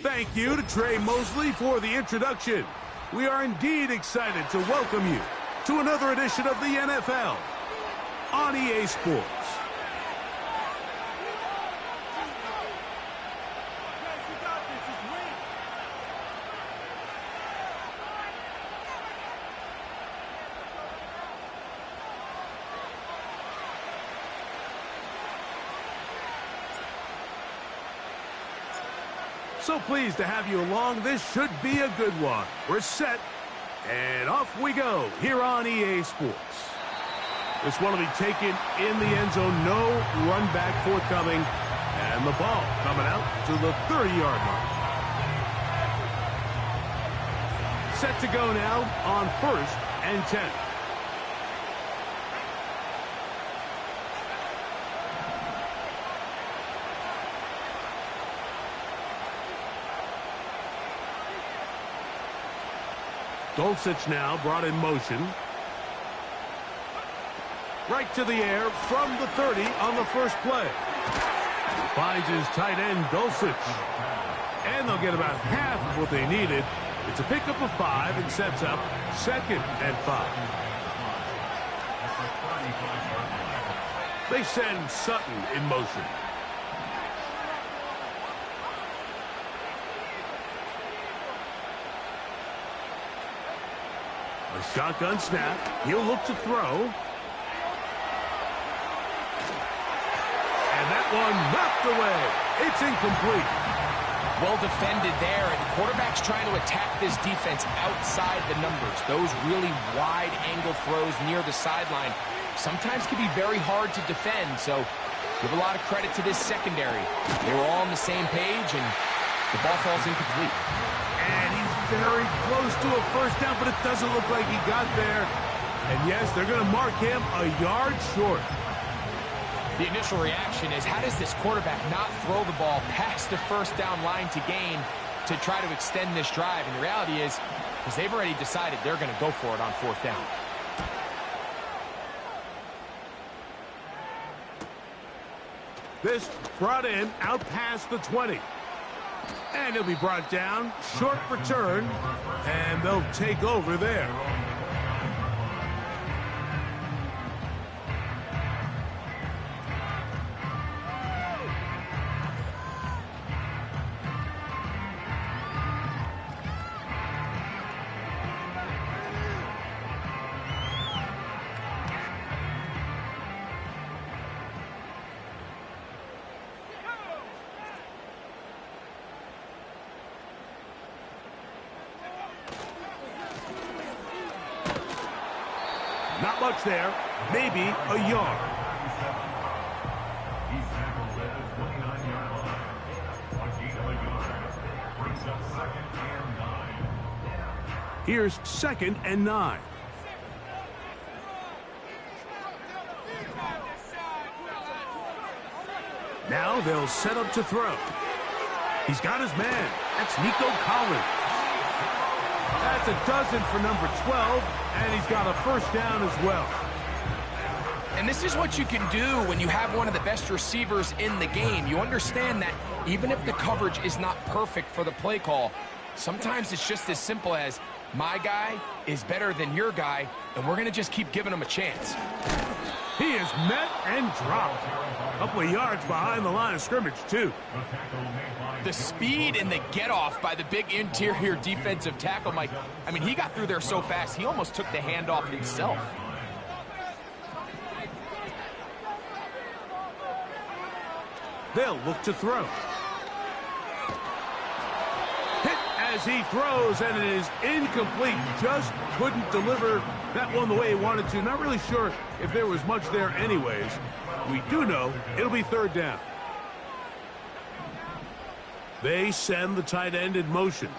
Thank you to Trey Mosley for the introduction. We are indeed excited to welcome you to another edition of the NFL on EA Sports. So pleased to have you along. This should be a good one. We're set, and off we go here on EA Sports. This one will be taken in the end zone. No run back forthcoming, and the ball coming out to the 30-yard line. Set to go now on 1st and 10. Dulcich now brought in motion. Right to the air from the 30 on the first play. Finds his tight end, Dulcich. And they'll get about half of what they needed. It's a pickup of 5 and sets up 2nd and 5. They send Sutton in motion. A shotgun snap. He'll look to throw. And that one knocked away. It's incomplete. Well defended there, and the quarterback's trying to attack this defense outside the numbers. Those really wide angle throws near the sideline sometimes can be very hard to defend, so give a lot of credit to this secondary. They were all on the same page, and the ball falls incomplete. And he's very close to a first down, but it doesn't look like he got there. And yes, they're going to mark him a yard short. The initial reaction is, how does this quarterback not throw the ball past the first down line to gain to try to extend this drive? And the reality is, because they've already decided they're going to go for it on 4th down. This brought in out past the 20. And he'll be brought down, short return, and they'll take over there. Not much there, maybe a yard. Here's 2nd and 9. Now they'll set up to throw. He's got his man. That's Nico Collins. That's a dozen for number 12, and he's got a first down as well. And this is what you can do when you have one of the best receivers in the game. You understand that even if the coverage is not perfect for the play call, sometimes it's just as simple as, my guy is better than your guy, and we're going to just keep giving him a chance. He is met and dropped. A couple of yards behind the line of scrimmage, too. The speed and the get-off by the big interior defensive tackle, Mike. I mean, he got through there so fast, he almost took the handoff himself. They'll look to throw. Hit as he throws, and it is incomplete. Just couldn't deliver that one the way he wanted to. Not really sure if there was much there anyways. We do know it'll be 3rd down. They send the tight end in motion.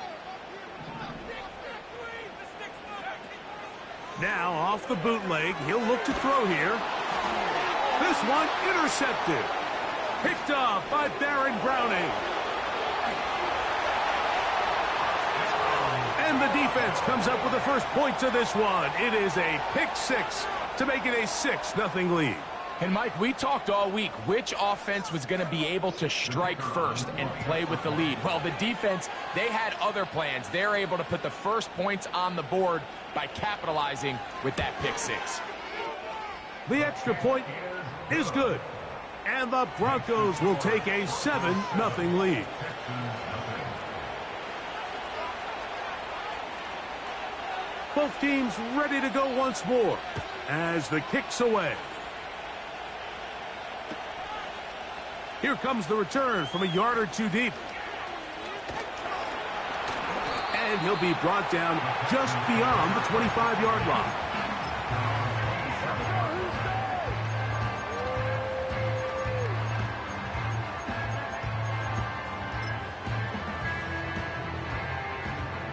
Now off the bootleg, he'll look to throw here. This one intercepted. Picked off by Baron Browning. And the defense comes up with the first points of this one. It is a pick 6 to make it a 6-0 lead. And Mike, we talked all week which offense was going to be able to strike first and play with the lead. Well, the defense, they had other plans. They're able to put the first points on the board by capitalizing with that pick six. The extra point is good, and the Broncos will take a 7-0 lead. Both teams ready to go once more as the kick's away. Here comes the return from a yard or two deep. And he'll be brought down just beyond the 25-yard line.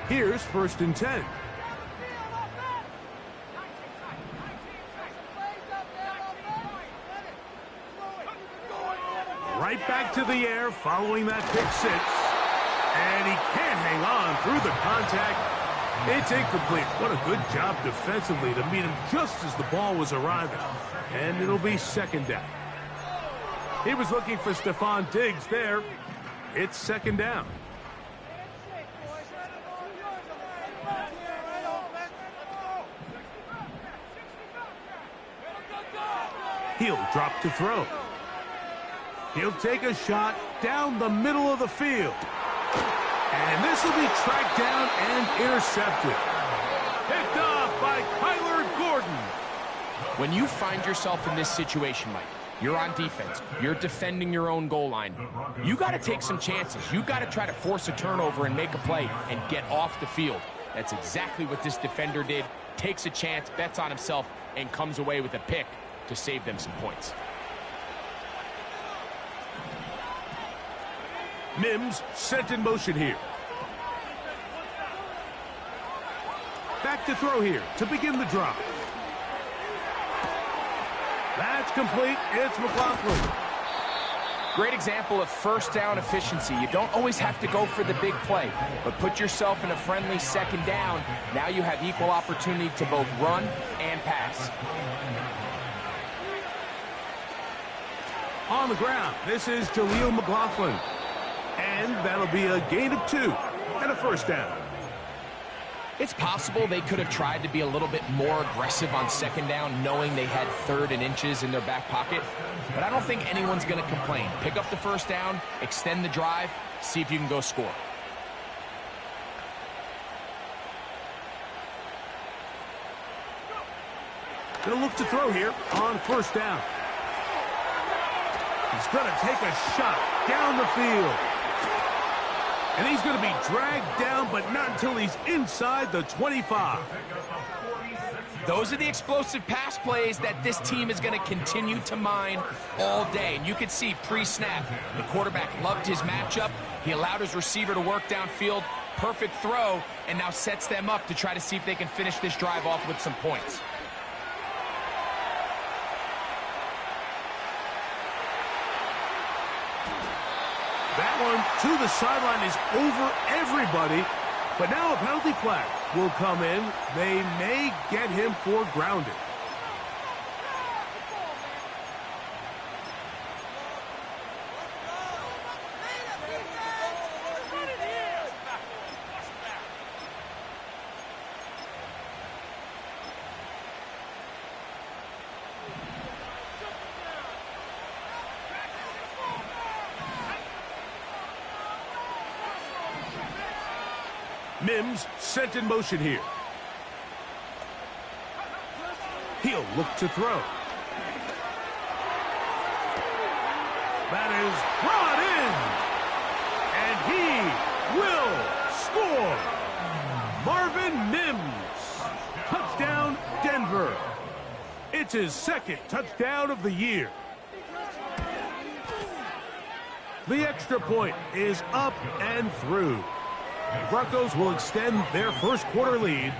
Here's 1st and 10. Right back to the air following that pick six. And he can't hang on through the contact. It's incomplete. What a good job defensively to meet him just as the ball was arriving. And it'll be 2nd down. He was looking for Stephon Diggs there. It's 2nd down. He'll drop to throw. He'll take a shot down the middle of the field. And this will be tracked down and intercepted. Picked off by Kyler Gordon. When you find yourself in this situation, Mike, you're on defense, you're defending your own goal line, you got to take some chances. You got to try to force a turnover and make a play and get off the field. That's exactly what this defender did. Takes a chance, bets on himself, and comes away with a pick to save them some points. Mims set in motion here. Back to throw here to begin the drive. That's complete. It's McLaughlin. Great example of 1st down efficiency. You don't always have to go for the big play, but put yourself in a friendly 2nd down. Now you have equal opportunity to both run and pass. On the ground, this is Jaleel McLaughlin. And that'll be a gain of 2 and a 1st down. It's possible they could have tried to be a little bit more aggressive on 2nd down, knowing they had 3rd and inches in their back pocket. But I don't think anyone's going to complain. Pick up the 1st down, extend the drive, see if you can go score. They'll look to throw here on 1st down. He's going to take a shot down the field. And he's going to be dragged down, but not until he's inside the 25. Those are the explosive pass plays that this team is going to continue to mine all day. And you can see pre-snap, the quarterback loved his matchup. He allowed his receiver to work downfield. Perfect throw, and now sets them up to try to see if they can finish this drive off with some points. That one to the sideline is over everybody. But now a penalty flag will come in. They may get him for grounding. Mims set in motion here. He'll look to throw. That is brought in. And he will score. Marvin Mims. Touchdown, Denver. It's his 2nd touchdown of the year. The extra point is up and through. The Broncos will extend their 1st quarter lead.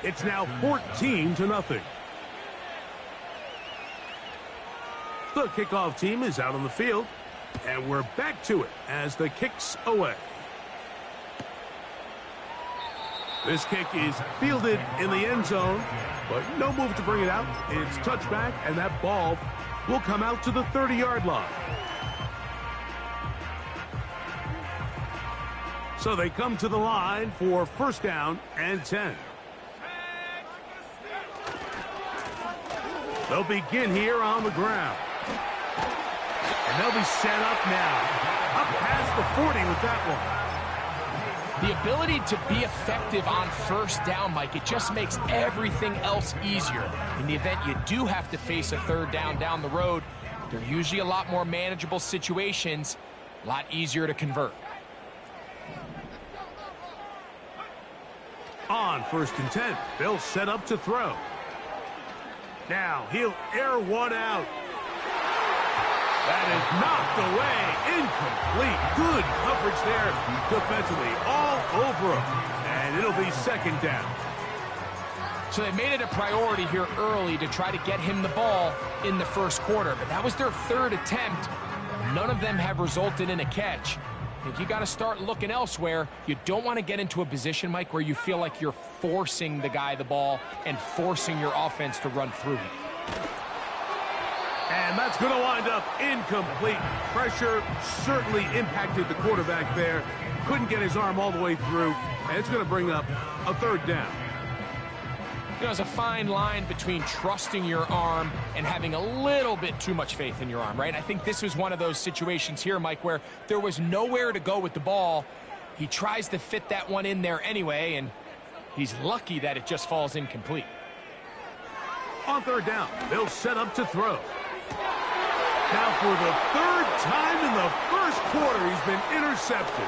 It's now 14-0. The kickoff team is out on the field, and we're back to it as the kick's away. This kick is fielded in the end zone, but no move to bring it out. It's touchback, and that ball will come out to the 30-yard line. So they come to the line for first down and 10. They'll begin here on the ground. And they'll be set up now. Up past the 40 with that one. The ability to be effective on first down, Mike, it just makes everything else easier. In the event you do have to face a third down the road, they're usually a lot more manageable situations, a lot easier to convert. On first and 10, they'll set up to throw. Now he'll air one out. That is knocked away. Incomplete. Good coverage there defensively. All over him. And it'll be second down. So they made it a priority here early to try to get him the ball in the first quarter. But that was their third attempt. None of them have resulted in a catch. I think you got to start looking elsewhere. You don't want to get into a position, Mike, where you feel like you're forcing the guy the ball and forcing your offense to run through him. And that's going to wind up incomplete. Pressure certainly impacted the quarterback there. Couldn't get his arm all the way through. And it's going to bring up a third down. You know, there's a fine line between trusting your arm and having a little bit too much faith in your arm, right? I think this was one of those situations here, Mike, where there was nowhere to go with the ball. He tries to fit that one in there anyway, and he's lucky that it just falls incomplete. On third down, they'll set up to throw. Now for the third time in the first quarter, he's been intercepted.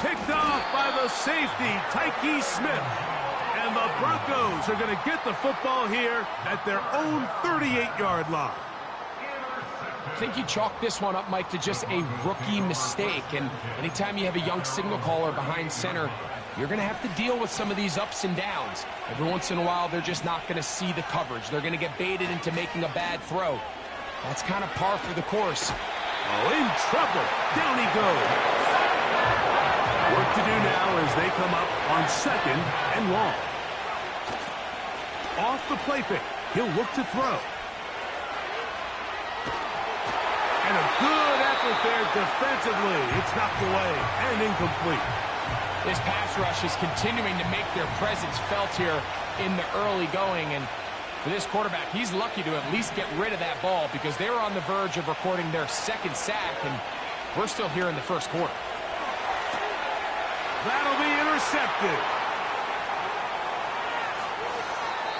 Picked off by the safety, Tyke Smith. And the Broncos are going to get the football here at their own 38-yard line. I think you chalk this one up, Mike, to just a rookie mistake. And anytime you have a young signal caller behind center, you're going to have to deal with some of these ups and downs. Every once in a while, they're just not going to see the coverage. They're going to get baited into making a bad throw. That's kind of par for the course. Oh, in trouble. Down he goes. Work to do now as they come up on second and long. Off the play fake, he'll look to throw. And a good effort there defensively. It's knocked away and incomplete. This pass rush is continuing to make their presence felt here in the early going. And for this quarterback, he's lucky to at least get rid of that ball because they were on the verge of recording their second sack, and we're still here in the first quarter. That'll be intercepted.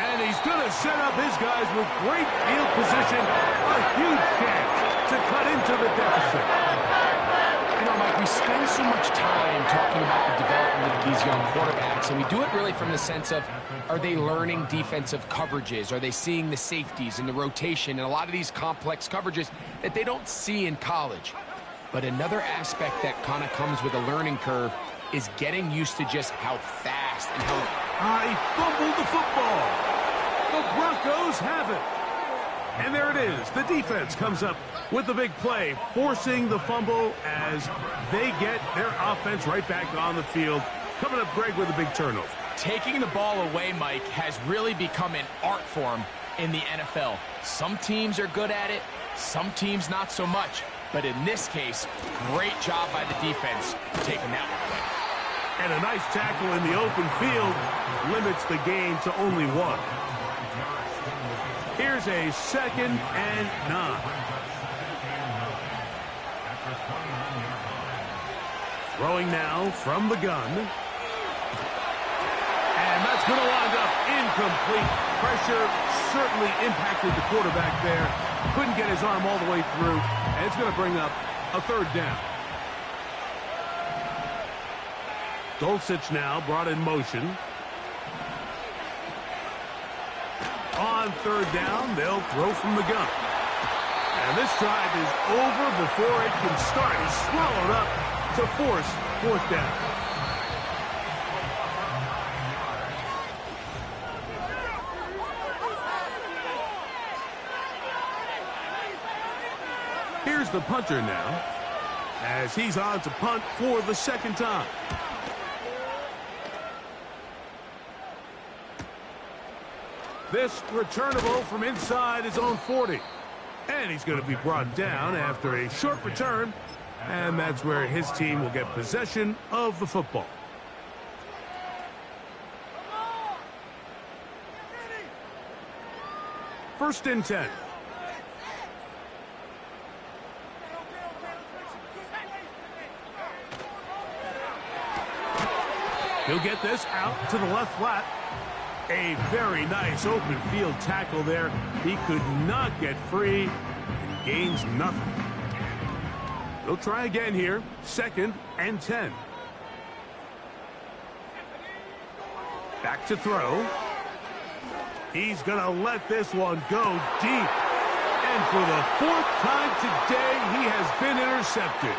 And he's going to set up his guys with great field position. A huge chance to cut into the deficit. You know, Mike, we spend so much time talking about the development of these young quarterbacks, and we do it really from the sense of, are they learning defensive coverages? Are they seeing the safeties and the rotation and a lot of these complex coverages that they don't see in college? But another aspect that kind of comes with a learning curve is getting used to just how fast and how... He fumbled the football. The Broncos have it. And there it is. The defense comes up with the big play, forcing the fumble as they get their offense right back on the field. Coming up, Greg, with a big turnover. Taking the ball away, Mike, has really become an art form in the NFL. Some teams are good at it, some teams not so much. But in this case, great job by the defense taking that one away. And a nice tackle in the open field limits the gain to only one. Here's a 2nd and 9. Throwing now from the gun. And that's going to wind up incomplete. Pressure certainly impacted the quarterback there. Couldn't get his arm all the way through. And it's going to bring up a third down. Dulcich now brought in motion. On third down, they'll throw from the gun. And this drive is over before it can start. He's swallowed up to force fourth down. Here's the punter now, as he's on to punt for the second time. This returnable from inside his own 40. And he's going to be brought down after a short return. And that's where his team will get possession of the football. First and 10. He'll get this out to the left flat. A very nice open field tackle there. He could not get free and gains nothing. He'll try again here. Second and 10. Back to throw. He's going to let this one go deep. And for the fourth time today, he has been intercepted.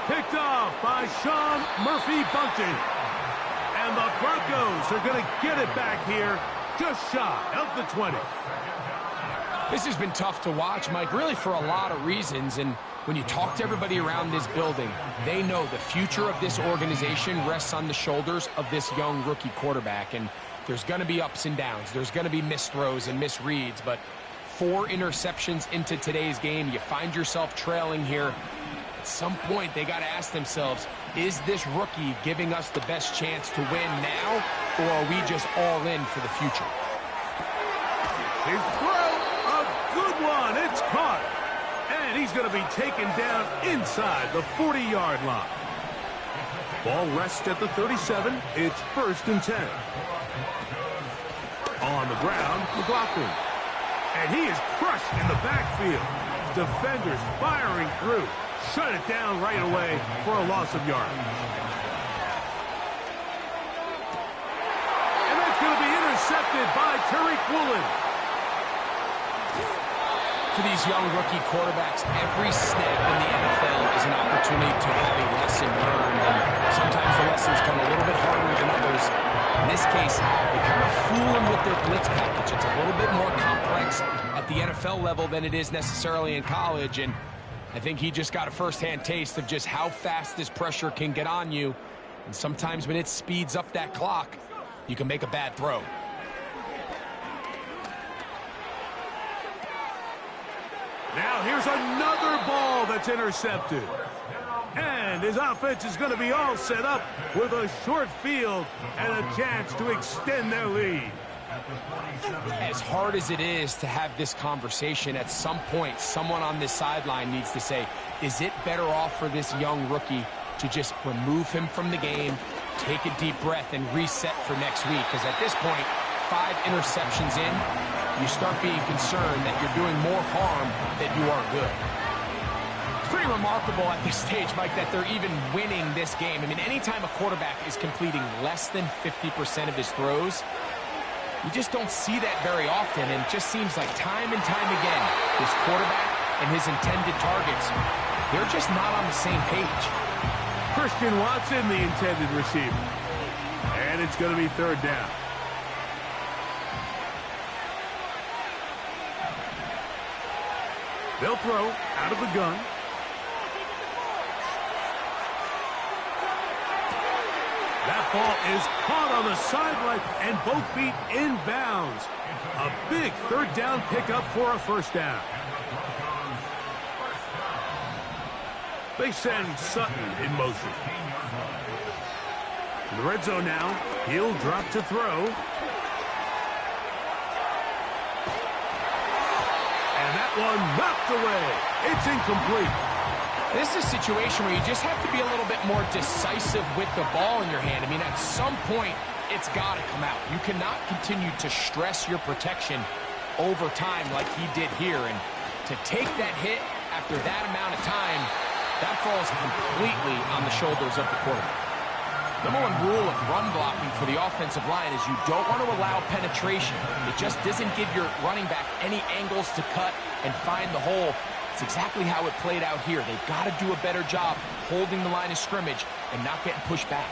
Picked off by Sean Murphy-Bunting. And the Broncos are going to get it back here just shy of the 20. This has been tough to watch, Mike, really for a lot of reasons. And when you talk to everybody around this building, they know the future of this organization rests on the shoulders of this young rookie quarterback. And there's going to be ups and downs. There's going to be missed throws and misreads. But 4 interceptions into today's game, you find yourself trailing here. At some point, they got to ask themselves, is this rookie giving us the best chance to win now, or are we just all in for the future? His throw, a good one. It's caught. And he's going to be taken down inside the 40-yard line. Ball rests at the 37. It's first and 10. On the ground, McLaughlin. And he is crushed in the backfield. Defenders firing through. Shut it down right away for a loss of yardage. And that's going to be intercepted by Tariq Woolen. For these young rookie quarterbacks, every snap in the NFL is an opportunity to have a lesson learned. And sometimes the lessons come a little bit harder than others. In this case, they kind of fool them with their blitz package. It's a little bit more complex at the NFL level than it is necessarily in college. And I think he just got a first-hand taste of just how fast this pressure can get on you. And sometimes when it speeds up that clock, you can make a bad throw. Now here's another ball that's intercepted. And his offense is going to be all set up with a short field and a chance to extend their lead. As hard as it is to have this conversation, at some point, someone on this sideline needs to say, is it better off for this young rookie to just remove him from the game, take a deep breath, and reset for next week? Because at this point, 5 interceptions in, you start being concerned that you're doing more harm than you are good. It's pretty remarkable at this stage, Mike, that they're even winning this game. I mean, anytime a quarterback is completing less than 50% of his throws, you just don't see that very often, and it just seems like time and time again, this quarterback and his intended targets, they're just not on the same page. Christian Watson, the intended receiver. And it's going to be third down. They'll throw out of the gun. That ball is caught on the sideline and both feet inbounds. A big third down pickup for a first down. They send Sutton in motion. In the red zone now, he'll drop to throw. And that one knocked away. It's incomplete. This is a situation where you just have to be a little bit more decisive with the ball in your hand. I mean, at some point, it's got to come out. You cannot continue to stress your protection over time like he did here. And to take that hit after that amount of time, that falls completely on the shoulders of the quarterback. Number one rule of run blocking for the offensive line is you don't want to allow penetration. It just doesn't give your running back any angles to cut and find the hole. It's exactly how it played out here. They've got to do a better job holding the line of scrimmage and not getting pushed back.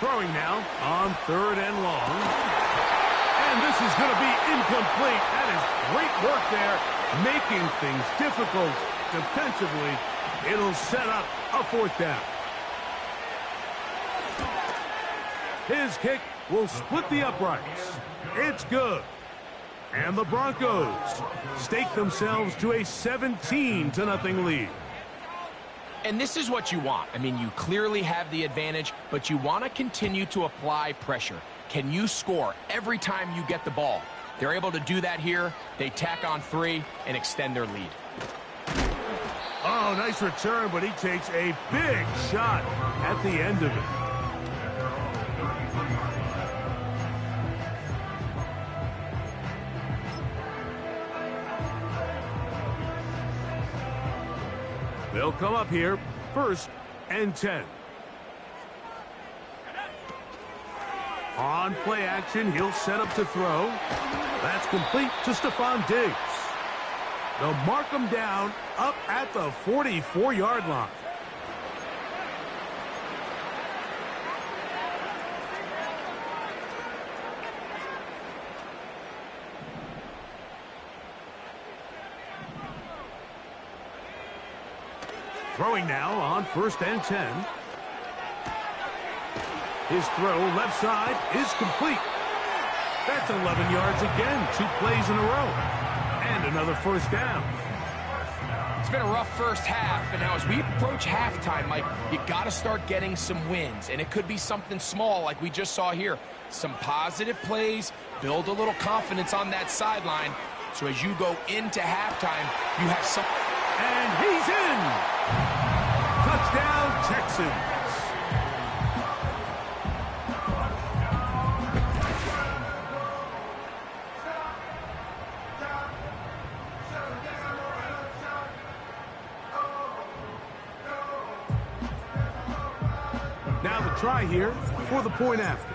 Throwing now on third and long. And this is going to be incomplete. That is great work there, making things difficult defensively. It'll set up a fourth down. His kick will split the uprights. It's good. And the Broncos stake themselves to a 17-0 lead. And this is what you want. I mean, you clearly have the advantage, but you want to continue to apply pressure. Can you score every time you get the ball? They're able to do that here. They tack on 3 and extend their lead. Oh, nice return, but he takes a big shot at the end of it. They'll come up here, 1st and 10. On play action, he'll set up to throw. That's complete to Stephon Diggs. They'll mark him down up at the 44-yard line. Throwing now on 1st and 10. His throw left side is complete. That's 11 yards again, 2 plays in a row. And another 1st down. It's been a rough first half, but now as we approach halftime, Mike, you got to start getting some wins. And it could be something small like we just saw here. Some positive plays, build a little confidence on that sideline. So as you go into halftime, you have some... And he's in! Touchdown, Texans. Now the try here for the point after.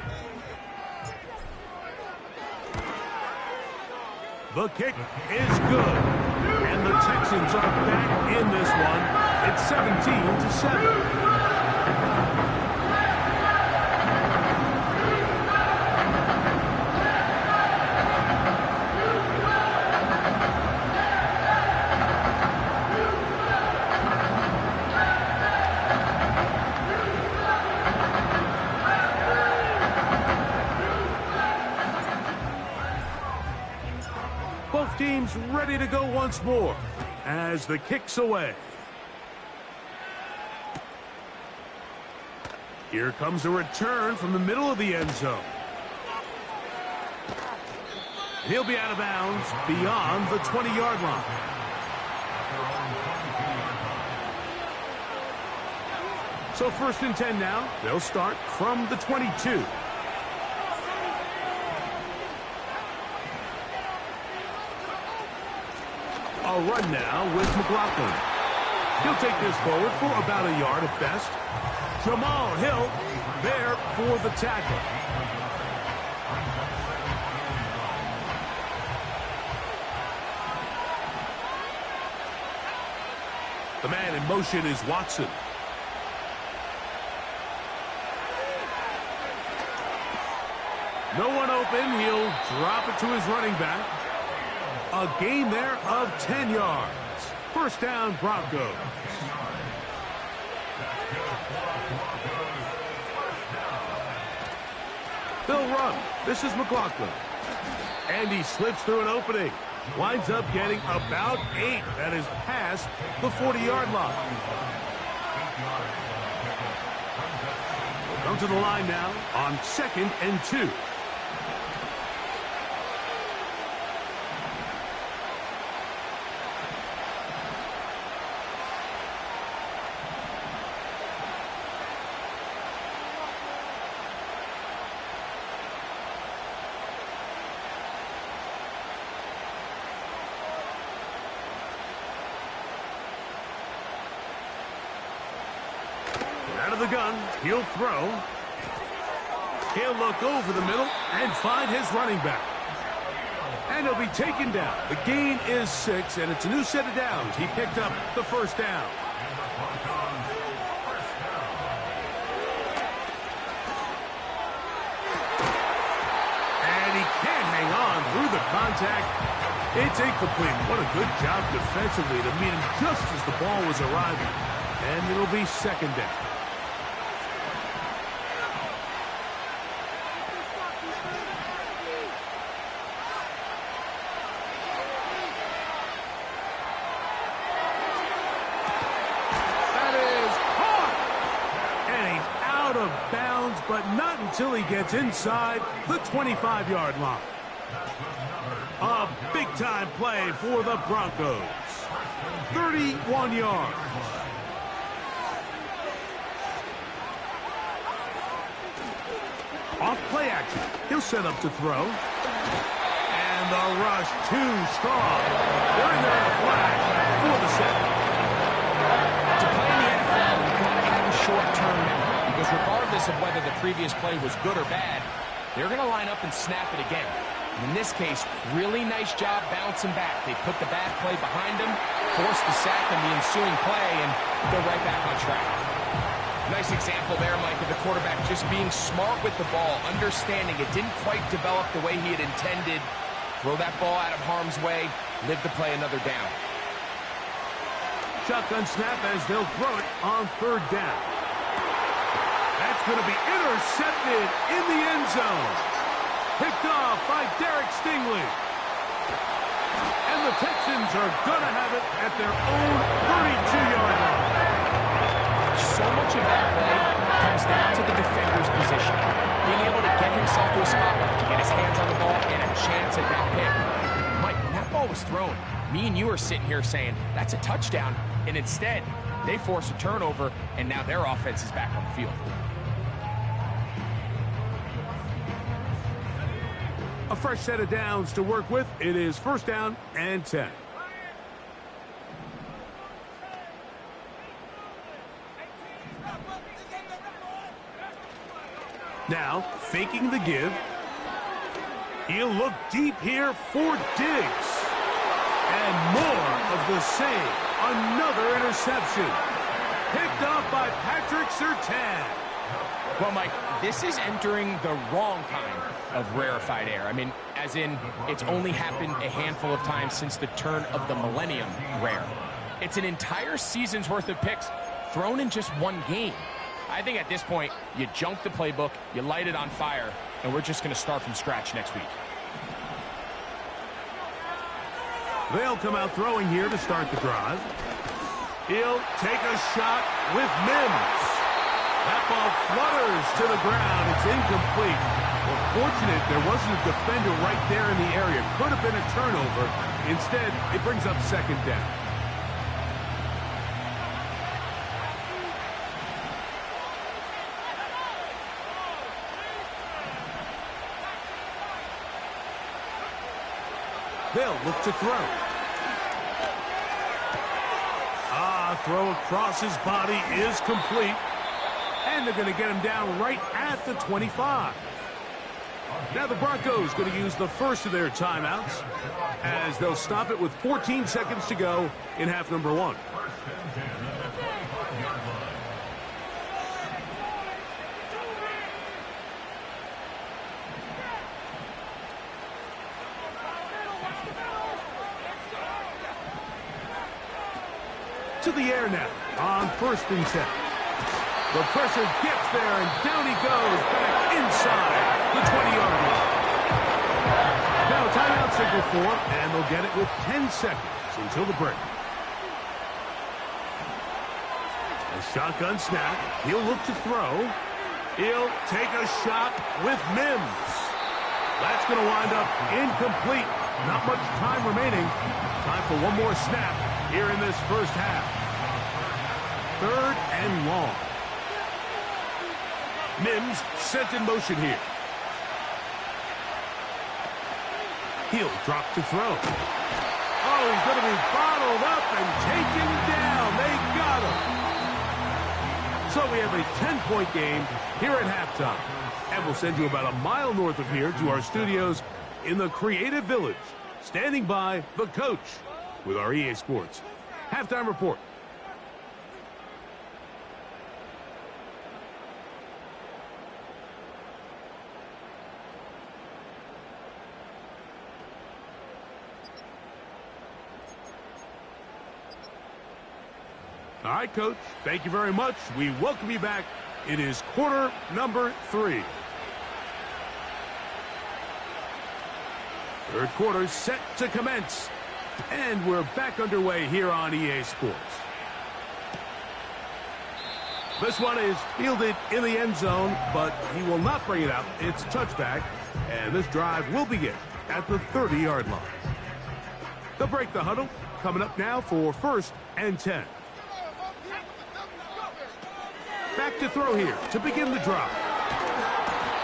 The kick is good. And the Texans are back in this one. It's 17-7. Both teams ready to go once more as the kick's away. Here comes a return from the middle of the end zone. He'll be out of bounds beyond the 20-yard line. So 1st and 10 now. They'll start from the 22. A run now with McLaughlin. He'll take this forward for about a yard at best. Jamal Hill there for the tackle. The man in motion is Watson. No one open. He'll drop it to his running back. A gain there of 10 yards. 1st down, Broncos. They'll run. This is McLaughlin. And he slips through an opening. Winds up getting about 8. That is past the 40-yard line. We'll come to the line now on 2nd and 2. Out of the gun, he'll throw. He'll look over the middle and find his running back. And he'll be taken down. The gain is 6, and it's a new set of downs. He picked up the 1st down. And he can't hang on through the contact. It's incomplete. What a good job defensively to meet him just as the ball was arriving. And it'll be 2nd down. but not until he gets inside the 25-yard line. A big-time play for the Broncos. 31 yards. Off play action. He'll set up to throw. And the rush too strong. They're in there in a flash for the set. To play in the NFL, you've got to have a short-term memory, because regardless of whether the previous play was good or bad, they're going to line up and snap it again. In this case, really nice job bouncing back. They put the bad play behind them, force the sack and the ensuing play, and go right back on track. Nice example there, Mike, of the quarterback just being smart with the ball, understanding it didn't quite develop the way he had intended. Throw that ball out of harm's way, live to play another down. Shotgun snap as they'll throw it on third down. That's going to be intercepted in the end zone. Picked off by Derek Stingley. And the Texans are going to have it at their own 32-yard line. So much of that play comes down to the defender's position. Being able to get himself to a spot, to get his hands on the ball, and a chance at that pick. Mike, when that ball was thrown, me and you are sitting here saying, that's a touchdown. And instead, they force a turnover, and now their offense is back on the field. A fresh set of downs to work with. It is first down and 10. Now, faking the give. He'll look deep here for Diggs. And more of the same. Another interception. Picked off by Patrick Surtain. Well, Mike, this is entering the wrong kind of rarefied air. I mean, as in, it's only happened a handful of times since the turn of the millennium rare. It's an entire season's worth of picks thrown in just one game. I think at this point, you junk the playbook, you light it on fire, and we're just going to start from scratch next week. They'll come out throwing here to start the drive. He'll take a shot with Mims. That ball flutters to the ground. It's incomplete. Well, fortunate there wasn't a defender right there in the area. Could have been a turnover. Instead, it brings up second down. They'll look to throw. Throw across his body is complete. And they're going to get him down right at the 25. Now the Broncos going to use the first of their timeouts as they'll stop it with 14 seconds to go in half number one. To the air now on first and 10. The pressure gets there, and down he goes back inside the 20-yard line. Now timeout signal for, and they'll get it with 10 seconds until the break. A shotgun snap. He'll look to throw. He'll take a shot with Mims. That's going to wind up incomplete. Not much time remaining. Time for one more snap here in this first half. Third and long. Mims sent in motion here. He'll drop to throw. Oh, he's going to be bottled up and taken down. They got him. So we have a 10-point game here at halftime. And we'll send you about a mile north of here to our studios in the Creative Village. Standing by, the coach with our EA Sports Halftime Report. All right, Coach. Thank you very much. We welcome you back. It is quarter number 3. Third quarter set to commence. And we're back underway here on EA Sports. This one is fielded in the end zone, but he will not bring it out. It's touchback, and this drive will begin at the 30-yard line. They'll break the huddle. Coming up now for 1st and 10. Back to throw here to begin the drive.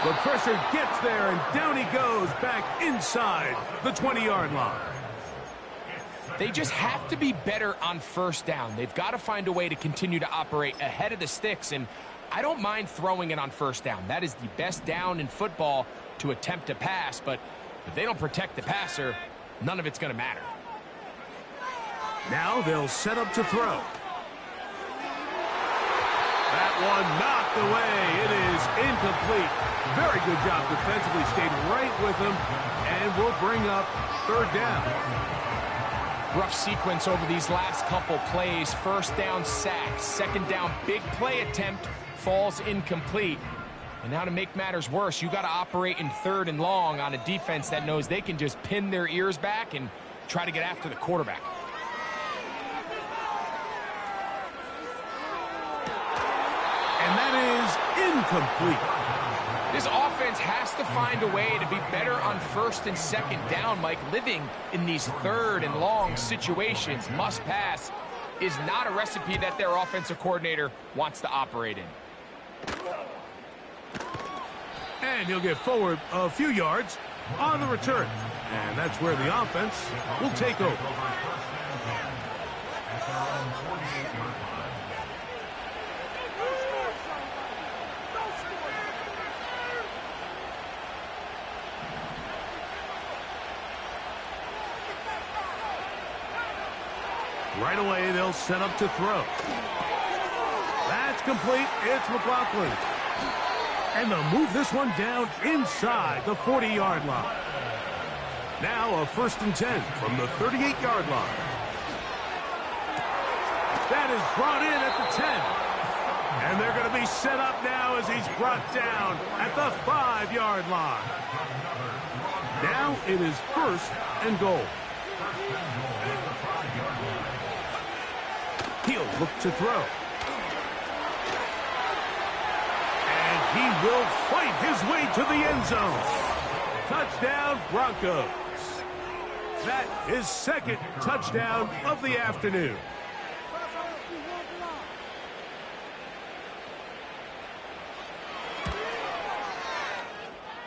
The pressure gets there, and down he goes back inside the 20-yard line. They just have to be better on 1st down. They've got to find a way to continue to operate ahead of the sticks, and I don't mind throwing it on 1st down. That is the best down in football to attempt to pass, but if they don't protect the passer, none of it's going to matter. Now they'll set up to throw. That one knocked away. It is incomplete. Very good job defensively. Stayed right with him, and will bring up 3rd down. Rough sequence over these last couple plays. 1st down sack. 2nd down big play attempt falls incomplete. And now to make matters worse, you got to operate in 3rd and long on a defense that knows they can just pin their ears back and try to get after the quarterback. And that is incomplete. This offense has to find a way to be better on 1st and 2nd down, Mike. Living in these 3rd and long situations, must pass, is not a recipe that their offensive coordinator wants to operate in. And he'll get forward a few yards on the return. And that's where the offense will take over. Right away, they'll set up to throw. That's complete. It's McLaughlin. And they'll move this one down inside the 40-yard line. Now a 1st and 10 from the 38-yard line. That is brought in at the 10. And they're going to be set up now as he's brought down at the 5-yard line. Now it is 1st and goal. He'll look to throw. And he will fight his way to the end zone. Touchdown, Broncos. That is 2nd touchdown of the afternoon.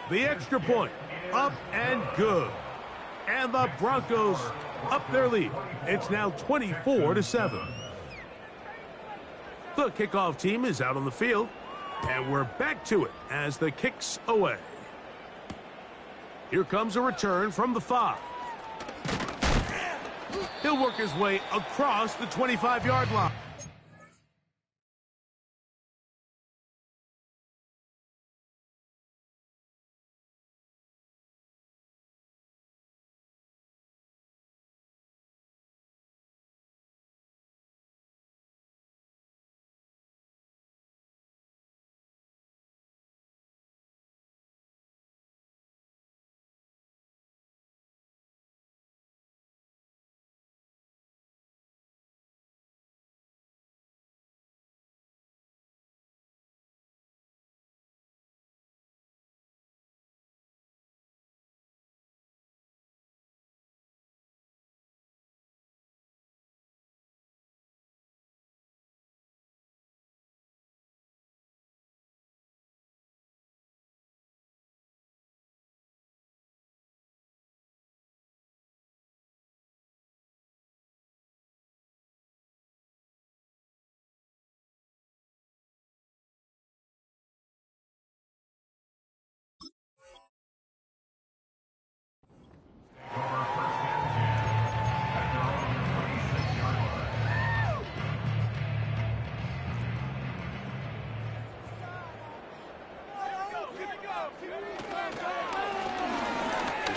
The extra point, up and good. And the Broncos up their lead. It's now 24-7. The kickoff team is out on the field, and we're back to it as the kick's away. Here comes a return from the 5. He'll work his way across the 25-yard line.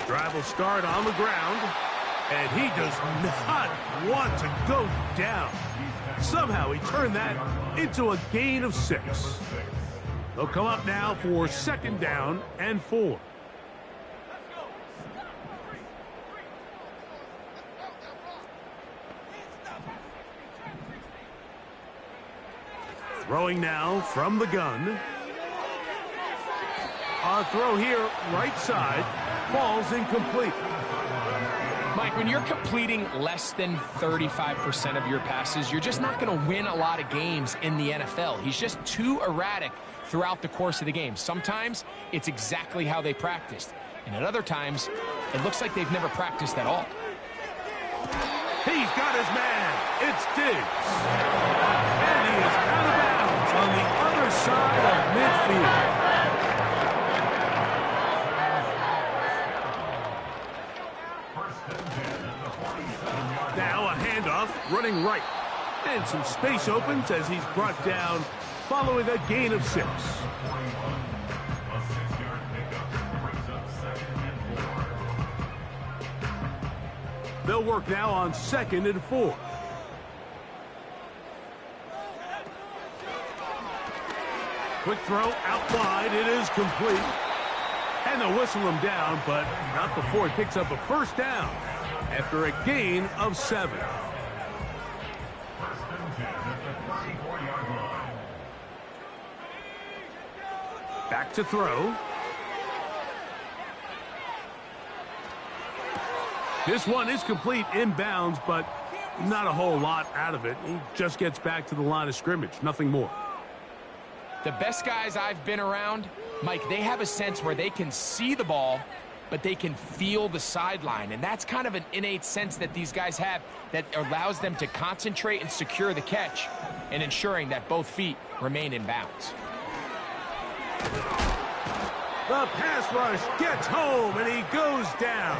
Drive will start on the ground, and he does not want to go down. Somehow he turned that into a gain of 6. They'll come up now for 2nd down and 4. Throwing now from the gun. A throw here, right side, falls incomplete. Mike, when you're completing less than 35% of your passes, you're just not going to win a lot of games in the NFL. He's just too erratic throughout the course of the game. Sometimes it's exactly how they practiced, and at other times, it looks like they've never practiced at all. He's got his man. It's Diggs. And he is out of bounds on the other side of midfield. Now a handoff running right. And some space opens as he's brought down following a gain of 6. They'll work now on 2nd and 4. Quick throw out wide. It is complete. And they'll whistle him down, but not before he picks up a first down after a gain of 7. Back to throw. This one is complete inbounds, but not a whole lot out of it. He just gets back to the line of scrimmage, nothing more. The best guys I've been around, Mike, they have a sense where they can see the ball, but they can feel the sideline. And that's kind of an innate sense that these guys have that allows them to concentrate and secure the catch and ensuring that both feet remain in bounds. The pass rush gets home, and he goes down.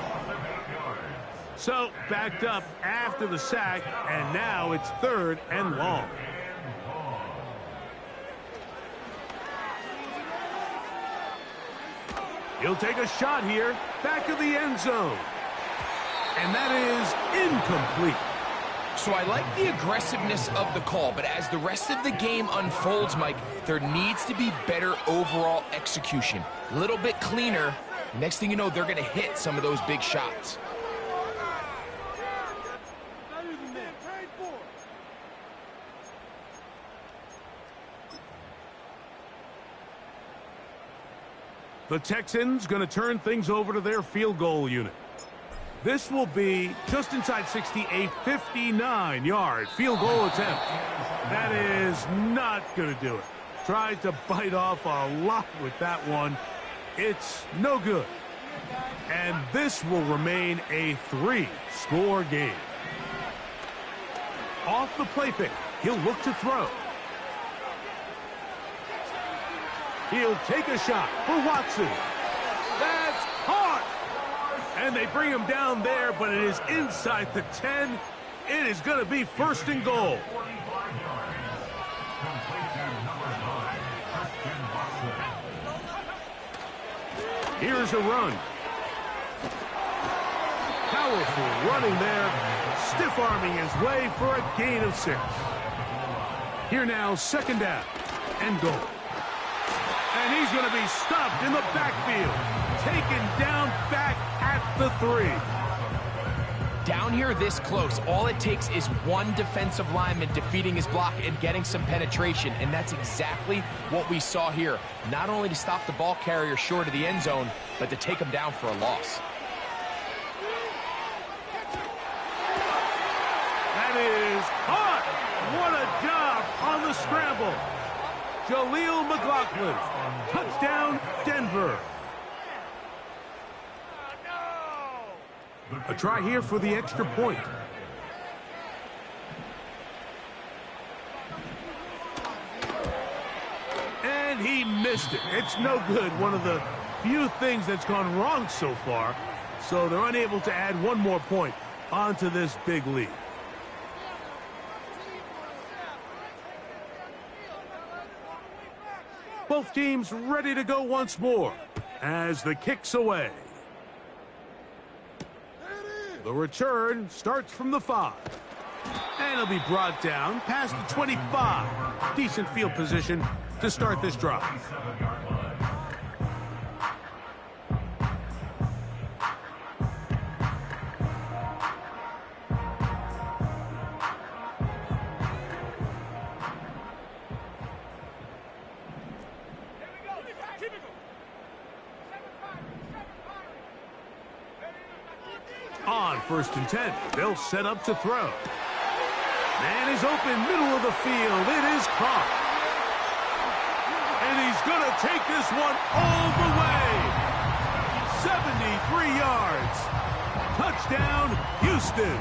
So, backed up after the sack, and now it's 3rd and long. He'll take a shot here, back of the end zone. And that is incomplete. So I like the aggressiveness of the call, but as the rest of the game unfolds, Mike, there needs to be better overall execution. A little bit cleaner. Next thing you know, they're going to hit some of those big shots. The Texans going to turn things over to their field goal unit. This will be just inside 60, a 59-yard field goal attempt. That is not going to do it. Tried to bite off a lot with that one. It's no good. And this will remain a 3-score game. Off the play fake, he'll look to throw. He'll take a shot for Watson. That's caught. And they bring him down there, but it is inside the 10. It is going to be 1st and goal. Here's a run. Powerful running there. Stiff-arming his way for a gain of 6. Here now, 2nd down and goal. And he's going to be stopped in the backfield. Taken down back at the 3. Down here this close, all it takes is one defensive lineman defeating his block and getting some penetration, and that's exactly what we saw here. Not only to stop the ball carrier short of the end zone, but to take him down for a loss. That is caught. What a job on the scramble. Jaleel McLaughlin. Touchdown, Denver. A try here for the extra point. And he missed it. It's no good. One of the few things that's gone wrong so far. So they're unable to add one more point onto this big lead. Both teams ready to go once more as the kick's away. The return starts from the 5. And it'll be brought down past the 25. Decent field position to start this drive. on 1st and 10. They'll set up to throw. Man is open, middle of the field. It is caught. And he's going to take this one all the way. 73 yards. Touchdown, Houston.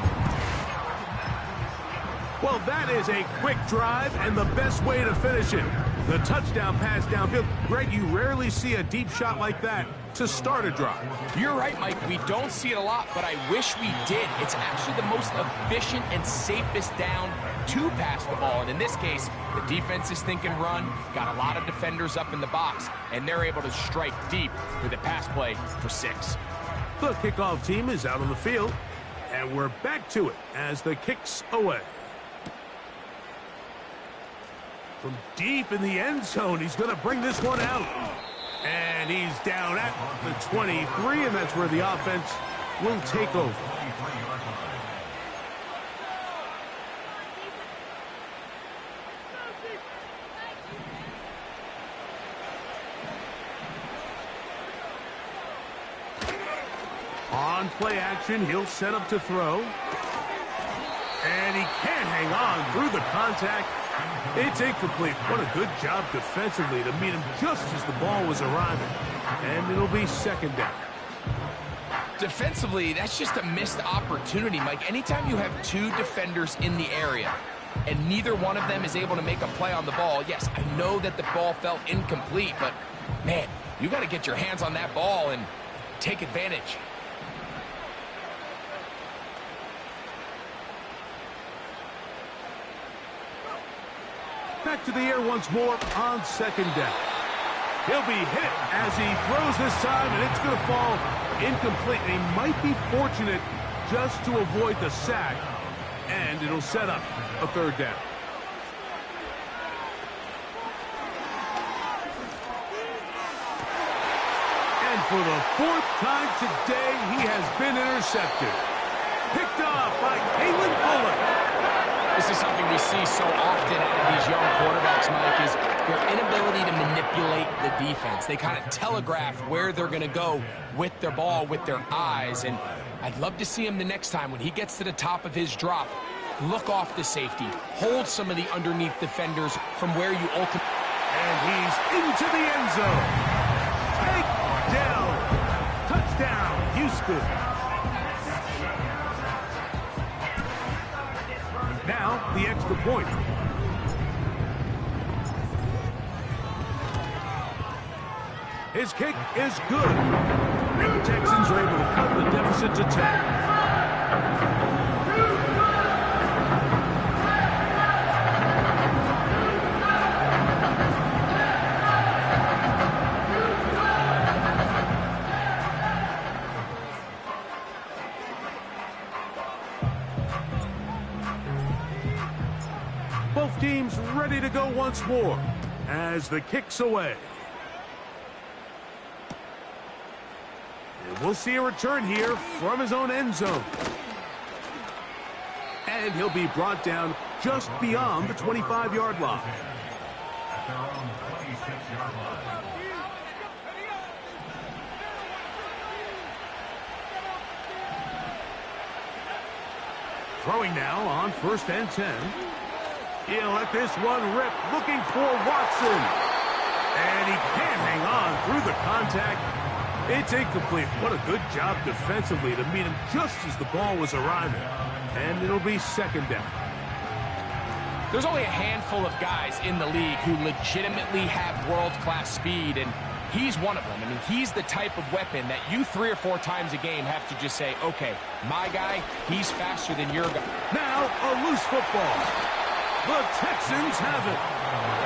Well, that is a quick drive and the best way to finish it. The touchdown pass downfield. Greg, you rarely see a deep shot like that to start a drive. You're right, Mike. We don't see it a lot, but I wish we did. It's actually the most efficient and safest down to pass the ball. And in this case, the defense is thinking run, got a lot of defenders up in the box, and they're able to strike deep with a pass play for 6. The kickoff team is out on the field, and we're back to it as the kick's away. From deep in the end zone, he's going to bring this one out. And he's down at the 23, and that's where the offense will take over. On play action, he'll set up to throw. And he can't hang on through the contact. It's incomplete. What a good job defensively to meet him just as the ball was arriving. And it'll be 2nd down. Defensively, that's just a missed opportunity, Mike. Anytime you have 2 defenders in the area and neither one of them is able to make a play on the ball, yes, I know that the ball felt incomplete, but, man, you got to get your hands on that ball and take advantage. Back to the air once more on 2nd down. He'll be hit as he throws this time, and it's going to fall incomplete. And he might be fortunate just to avoid the sack, and it'll set up a 3rd down. And for the 4th time today, he has been intercepted. Picked off by Kalen Bullock. This is something we see so often out of these young quarterbacks, Mike, is their inability to manipulate the defense. They kind of telegraph where they're going to go with their ball, with their eyes. And I'd love to see him the next time when he gets to the top of his drop. Look off the safety. Hold some of the underneath defenders from where you ultimately... And he's into the end zone. Take down. Touchdown, Houston. Now, the extra point. His kick is good. And the Texans are able to cut the deficit to 10. Both teams ready to go once more as the kick's away. And we'll see a return here from his own end zone. And he'll be brought down just beyond the 25-yard line. Throwing now on 1st and 10. He'll let this one rip, looking for Watson. And he can't hang on through the contact. It's incomplete. What a good job defensively to meet him just as the ball was arriving. And it'll be 2nd down. There's only a handful of guys in the league who legitimately have world-class speed, and he's one of them. I mean, he's the type of weapon that you 3 or 4 times a game have to just say, okay, my guy, he's faster than your guy. Now a loose football. The Texans have it.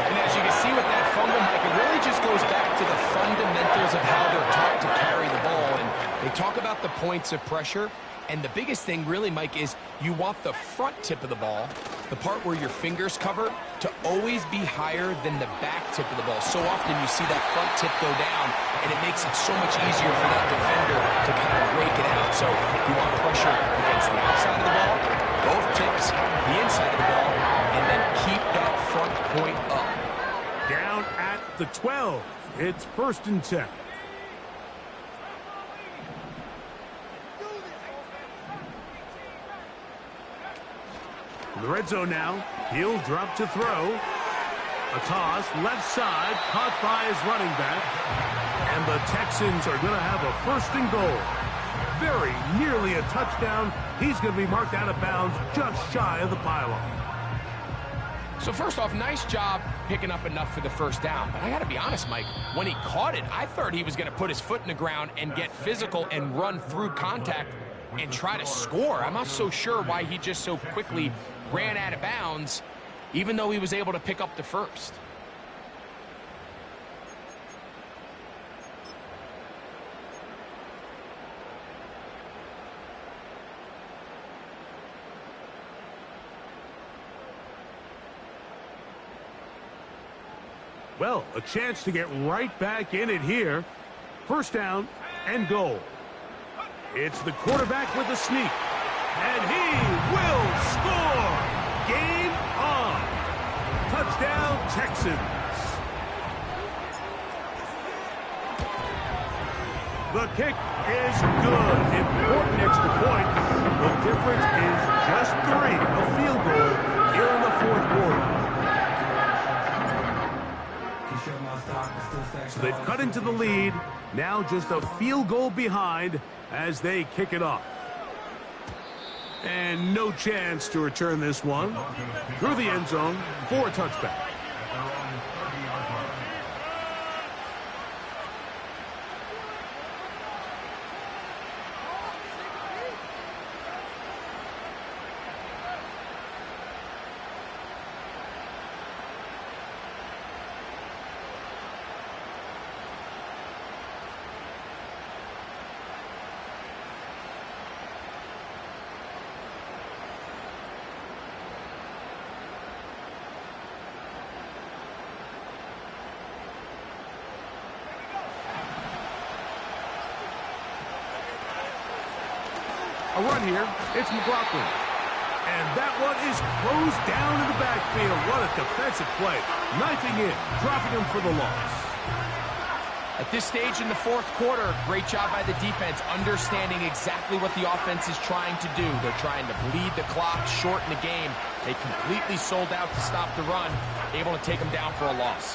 And as you can see with that fumble, Mike, it really just goes back to the fundamentals of how they're taught to carry the ball. And they talk about the points of pressure. And the biggest thing really, Mike, is you want the front tip of the ball, the part where your fingers cover, to always be higher than the back tip of the ball. So often you see that front tip go down, and it makes it so much easier for that defender to kind of rake it out. So you want pressure against the outside of the ball, both tips, the inside of the ball, and then keep that front point up. Down at the 12. It's 1st and 10. the red zone now. He'll drop to throw. A toss, left side, caught by his running back. And the Texans are going to have a 1st and goal. Very nearly a touchdown. He's going to be marked out of bounds just shy of the pylon. So first off, nice job picking up enough for the 1st down. But I got to be honest, Mike, when he caught it, I thought he was going to put his foot in the ground and get physical and run through contact and try to score. I'm not so sure why he just so quickly ran out of bounds, even though he was able to pick up the 1st. Well, a chance to get right back in it here. 1st down and goal. It's the quarterback with a sneak. And he will score! Game on! Touchdown, Texans. The kick is good. Important extra point. The difference is just 3. A field goal here in the 4th quarter. So they've cut into the lead. Now just a field goal behind as they kick it off. And no chance to return this one. Through the end zone for a touchback. A run here. It's McLaughlin. And that one is closed down in the backfield. What a defensive play. Knifing in, dropping him for the loss. At this stage in the 4th quarter, great job by the defense, understanding exactly what the offense is trying to do. They're trying to bleed the clock, shorten the game. They completely sold out to stop the run, able to take them down for a loss.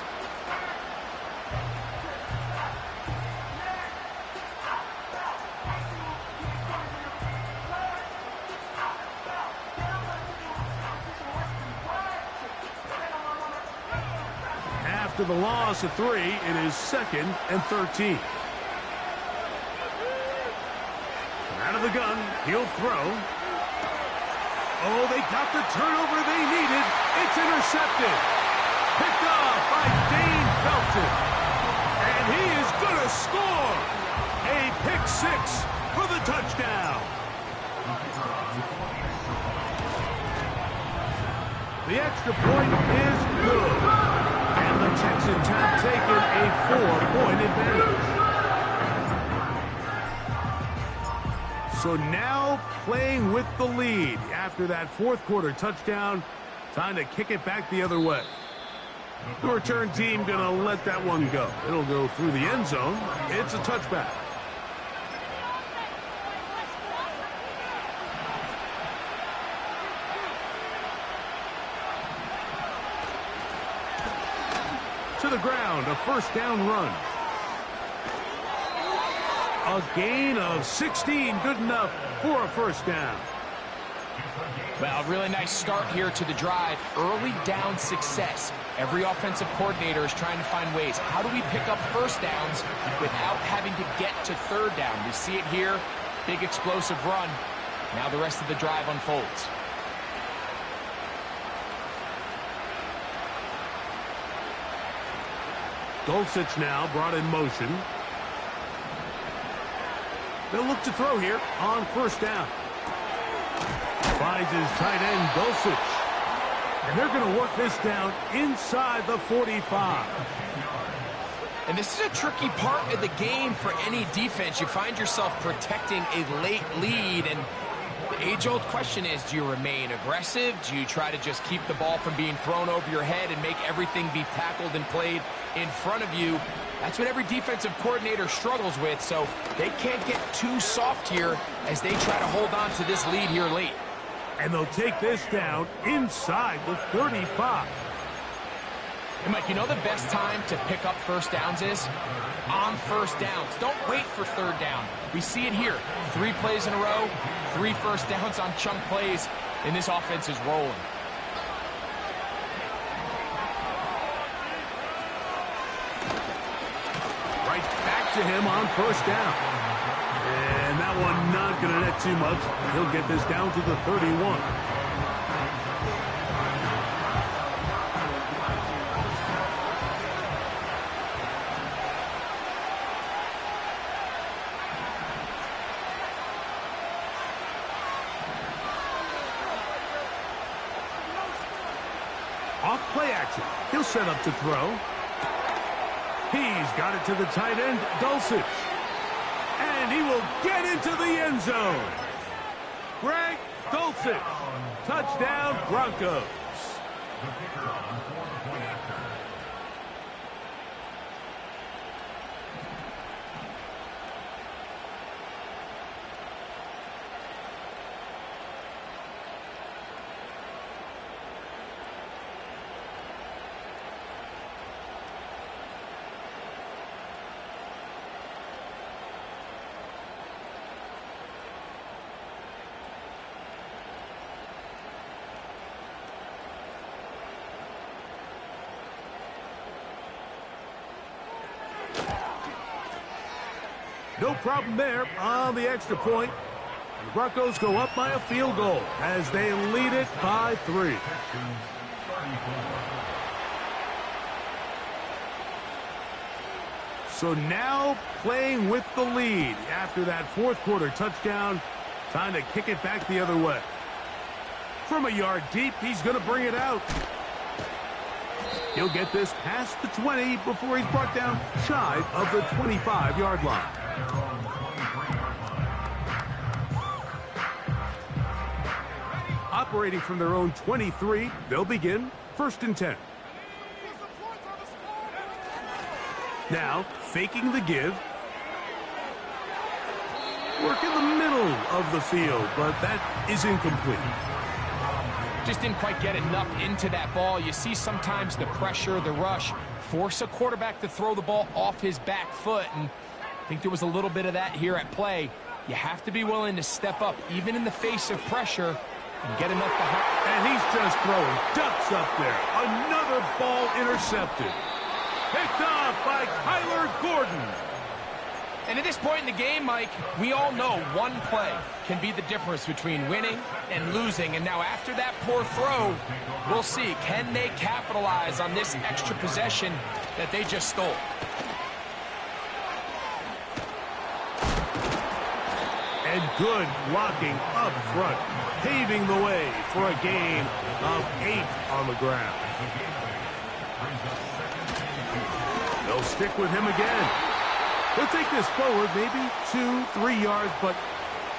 After the loss of 3, it is 2nd and 13. Out of the gun, he'll throw. Oh, they got the turnover they needed. It's intercepted. Picked off by Dane Belton. And he is going to score. A pick 6 for the touchdown. The extra point is good. And the Texans have taken a 4-point advantage. So now playing with the lead after that 4th quarter touchdown. Time to kick it back the other way. The return team going to let that one go. It'll go through the end zone. It's a touchback. To the ground, a 1st down run. A gain of 16, good enough for a 1st down. Well, really nice start here to the drive. Early down success. Every offensive coordinator is trying to find ways. How do we pick up 1st downs without having to get to 3rd down? We see it here. Big explosive run. Now the rest of the drive unfolds. Dulcich now brought in motion. They'll look to throw here on 1st down. Finds his tight end, Dulcich. And they're going to work this down inside the 45. And this is a tricky part of the game for any defense. You find yourself protecting a late lead, and the age-old question is, do you remain aggressive? Do you try to just keep the ball from being thrown over your head and make everything be tackled and played in front of you? That's what every defensive coordinator struggles with, so they can't get too soft here as they try to hold on to this lead here late. And they'll take this down inside the 35. Hey, Mike, you know the best time to pick up first downs is? On first downs. Don't wait for third down. We see it here. 3 plays in a row, 3 first downs on chunk plays, and this offense is rolling. Right back to him on first down. And that one not going to net too much. He'll get this down to the 31. Off play action. He'll set up to throw. He's got it to the tight end, Dulcich. And he will get into the end zone. Greg Dulcich. Touchdown, Broncos. No problem there on the extra point. And the Broncos go up by a field goal as they lead it by 3. So now playing with the lead after that fourth quarter touchdown. Time to kick it back the other way. From a yard deep, he's going to bring it out. He'll get this past the 20 before he's brought down shy of the 25-yard line. Operating from their own 23, they'll begin 1st and 10. Now, faking the give. Work in the middle of the field, but that is incomplete. Just didn't quite get enough into that ball. You see sometimes the pressure, the rush, force a quarterback to throw the ball off his back foot, and I think there was a little bit of that here at play. You have to be willing to step up, even in the face of pressure, and get enough behind. And he's just throwing ducks up there. Another ball intercepted. Picked off by Kyler Gordon. And at this point in the game, Mike, we all know one play can be the difference between winning and losing. And now after that poor throw, we'll see, can they capitalize on this extra possession that they just stole? And good blocking up front, paving the way for a gain of 8 on the ground. They'll stick with him again. They'll take this forward, maybe 2-3 yards, but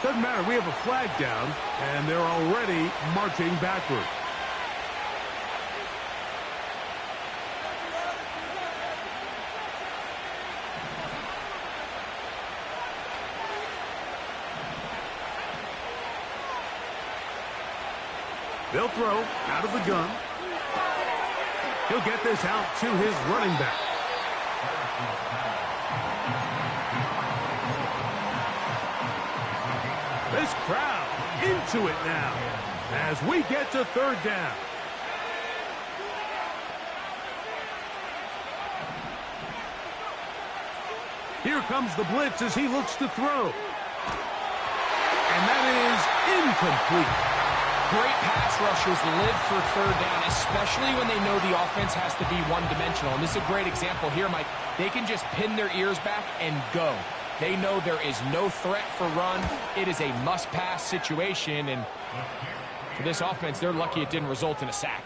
doesn't matter. We have a flag down, and they're already marching backward. They'll throw out of the gun. He'll get this out to his running back. This crowd into it now as we get to 3rd down. Here comes the blitz as he looks to throw. And that is incomplete. Great pass rushers live for 3rd down, especially when they know the offense has to be one-dimensional. And this is a great example here, Mike. They can just pin their ears back and go. They know there is no threat for run. It is a must-pass situation, and for this offense, they're lucky it didn't result in a sack.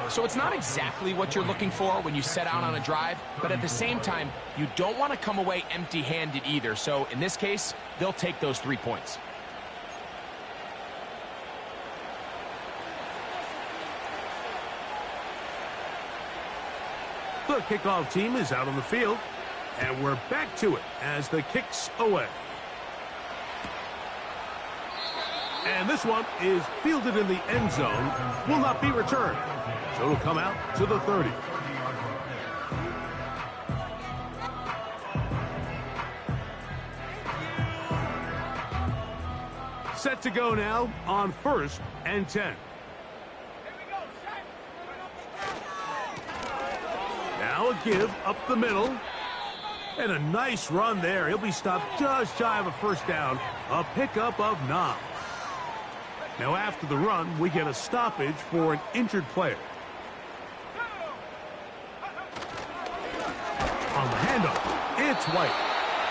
So it's not exactly what you're looking for when you set out on a drive, but at the same time, you don't want to come away empty-handed either. So in this case, they'll take those 3 points. The kickoff team is out on the field, and we're back to it as the kick's away. And this one is fielded in the end zone. Will not be returned. So it'll come out to the 30. Set to go now on 1st and 10. Now a give up the middle. And a nice run there. He'll be stopped just shy of a first down. A pickup of 9. Now after the run, we get a stoppage for an injured player. On the handoff, it's White.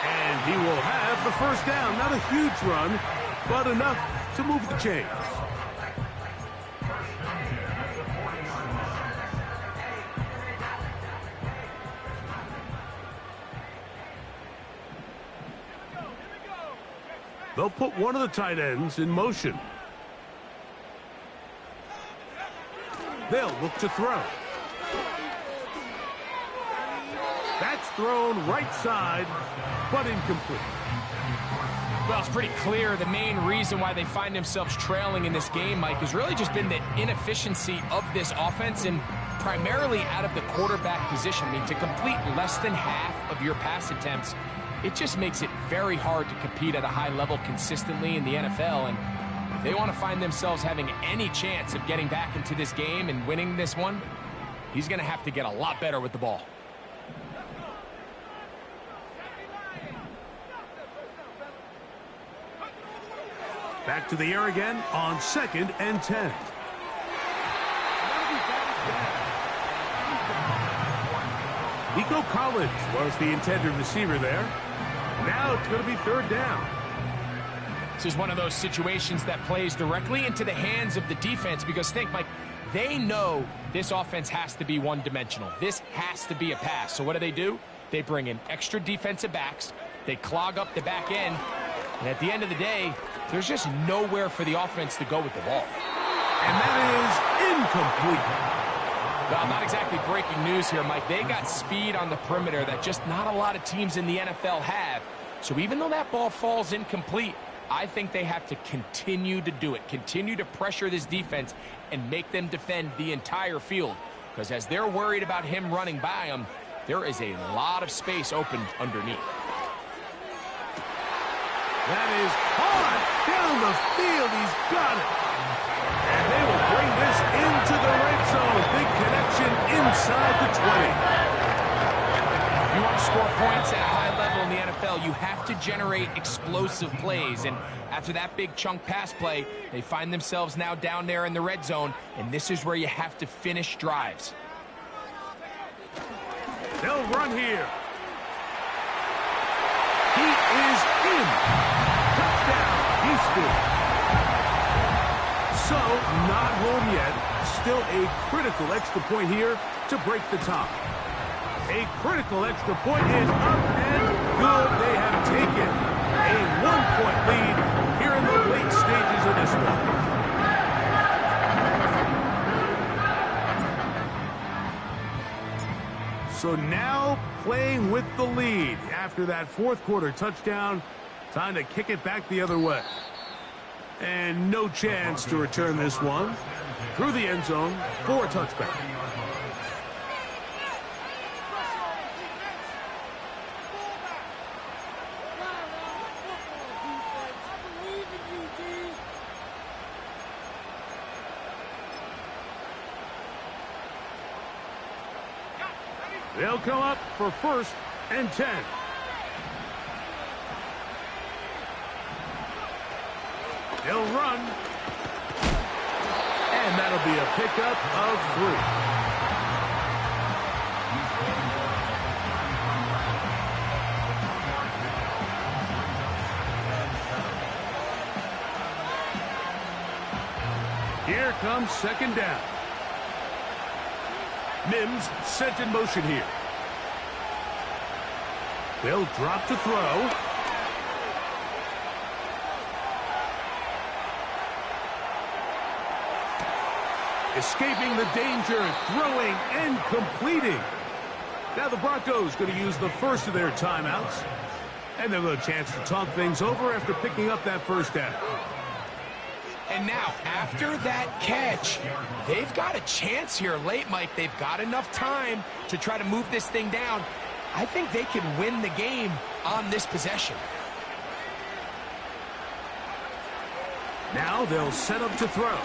And he will have the first down. Not a huge run, but enough to move the chains. They'll put one of the tight ends in motion. They'll look to throw. That's thrown right side, but incomplete. Well, it's pretty clear the main reason why they find themselves trailing in this game, Mike, has really just been the inefficiency of this offense and primarily out of the quarterback position. I mean, to complete less than half of your pass attempts, it just makes it very hard to compete at a high level consistently in the NFL. And if they want to find themselves having any chance of getting back into this game and winning this one, he's going to have to get a lot better with the ball. Back to the air again on 2nd and 10. Nico Collins was the intended receiver there. Now it's going to be 3rd down. This is one of those situations that plays directly into the hands of the defense because think, Mike, they know this offense has to be one-dimensional. This has to be a pass. So what do? They bring in extra defensive backs. They clog up the back end. And at the end of the day, there's just nowhere for the offense to go with the ball. And that is incomplete. Well, not exactly breaking news here, Mike. They got speed on the perimeter that just not a lot of teams in the NFL have. So even though that ball falls incomplete, I think they have to continue to do it. Continue to pressure this defense and make them defend the entire field. Because as they're worried about him running by them, there is a lot of space open underneath. That is hard down the field. He's got it. And they will bring this into the red zone. Big connection inside the 20. If you want to score points at a high level in the NFL, you have to generate explosive plays. And after that big chunk pass play, they find themselves now down there in the red zone. And this is where you have to finish drives. They'll run here. He is in. Touchdown, Houston. So, not home yet. Still a critical extra point here to break the tie. A critical extra point is up and good. They have taken a 1-point lead here in the late stages of this one. So now playing with the lead after that 4th quarter touchdown. Time to kick it back the other way. And no chance to return this one through the end zone for a touchback. They'll come up for 1st and 10. They'll run. And that'll be a pickup of 3. Here comes 2nd down. Mims sent in motion here. They'll drop to throw. Escaping the danger, throwing and completing. Now the Broncos going to use the first of their timeouts. And they'll have a chance to talk things over after picking up that 1st down. And now, after that catch, they've got a chance here late, Mike. They've got enough time to try to move this thing down. I think they can win the game on this possession. Now they'll set up to throw.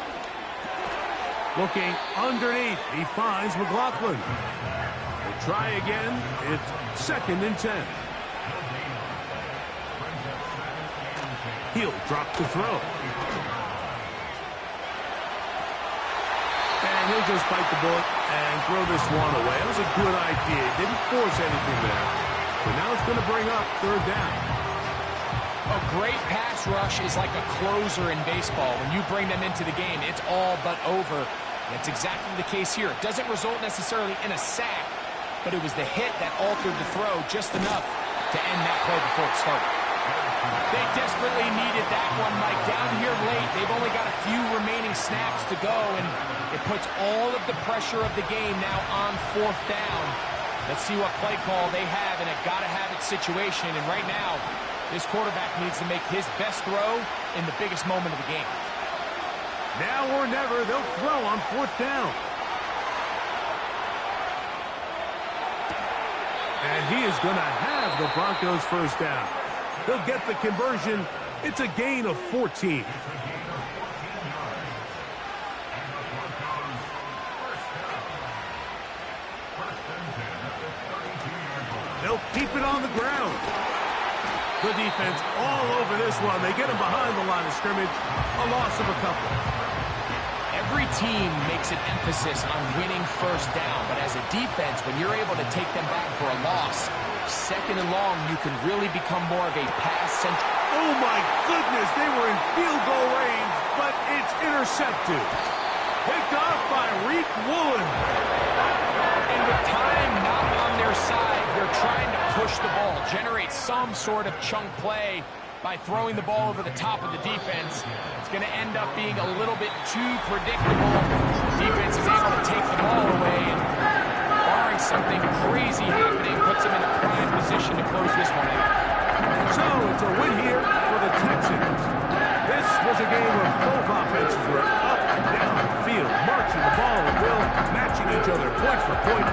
Looking underneath, he finds McLaughlin. We'll try again. It's 2nd and 10. He'll drop to throw. And he'll just bite the bullet and throw this one away. It was a good idea. Didn't force anything there. But now it's going to bring up 3rd down. A great pass rush is like a closer in baseball. When you bring them into the game, it's all but over. That's exactly the case here. It doesn't result necessarily in a sack, but it was the hit that altered the throw just enough to end that play before it started. They desperately needed that one, Mike. Down here late, they've only got a few remaining snaps to go, and it puts all of the pressure of the game now on 4th down. Let's see what play call they have in a gotta-have-it situation, and right now, this quarterback needs to make his best throw in the biggest moment of the game. Now or never, they'll throw on 4th down. And he is going to have the Broncos 1st down. They'll get the conversion. It's a gain of 14. They'll keep it on the ground. The defense all over this one. They get him behind the line of scrimmage. A loss of a couple. Every team makes an emphasis on winning 1st down, but as a defense, when you're able to take them back for a loss, 2nd and long, you can really become more of a pass-centric. Oh, my goodness. They were in field goal range, but it's intercepted. Picked off by Reed Woolen. And with time not on their side, they're trying to push the ball, generate some sort of chunk play by throwing the ball over the top of the defense. It's going to end up being a little bit too predictable. The defense is able to take the ball away, and barring something crazy happening, puts them in a prime position to close this one out. So it's a win here for the Texans. This was a game where both offenses were up and down the field, marching the ball at will, matching each other point for point.